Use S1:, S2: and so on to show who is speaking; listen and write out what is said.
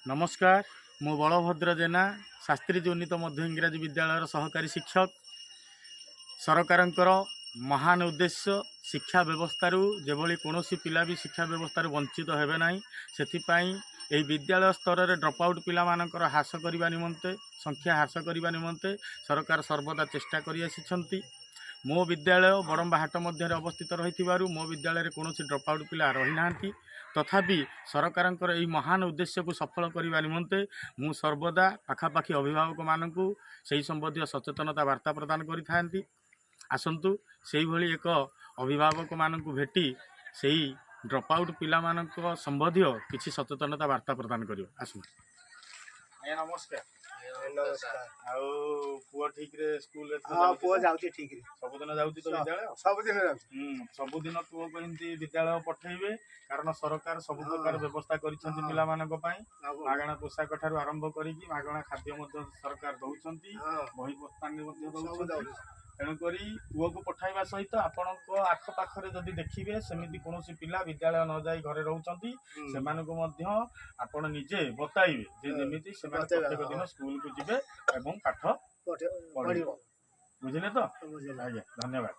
S1: नमस्कार मु बलभद्र जेना शास्त्री उन्नीत मध्य इंग्राजी विद्यालय सहकारी शिक्षक। सरकारंकर महान उद्देश्य शिक्षा व्यवस्था जेभली कौन पिला भी शिक्षा व्यवस्था वंचित हेबे नहीं से विद्यालय स्तर में ड्रप आउट पिला मानकर ह्रास करने निमंते संख्या ह्रास करने निमंते सरकार सर्वदा चेष्टा कर मो विद्यालय बड़म्बा हाट मध्य अवस्थित रही मो विद्यालय कौन ड्रप आउट पिला रही ना तथापि सरकारंकर यही महान उद्देश्य को सफल करने निमंते मु सर्वदा पाखापाखि अभिभावक मानू से संबंधी सचेतनता वार्ता प्रदान करि आसतु से भली एक अभिभावक मानू भेटी से ड्रप आउट पिला संबंधी किसी सचेतनता वार्ता प्रदान कर आसु। नमस्कार। पुआ ठीक रे स्कूल
S2: पुआ जाउची ठीक रे
S1: सबुदिन जाउची तो विद्यालय सबुदिन पुआ को हिंदी विद्यालय पठेबे कारण सरकार सब प्रकार व्यवस्था करिसंती पिला मानक पई मागणा पोशाक ठारू आरंभ करिकि मागणा खाद्य मध्य सरकार दउछंती बही पुस्तकालय मध्य दउछंती तेणुकरी पुआ को पठाइबा सहित आपणक आखपाखरे जदि देखिबे सेमिति कोनोसी पिला विद्यालय न जाई घरे रहउछंती सेमानको मध्य आपण निजे बताइबे जे जेमिति सेमान प्रत्येक दिन स्कूल को जिबे एवं पाठ पढ़िबो बुझिले तो आज्ञा धन्यवाद।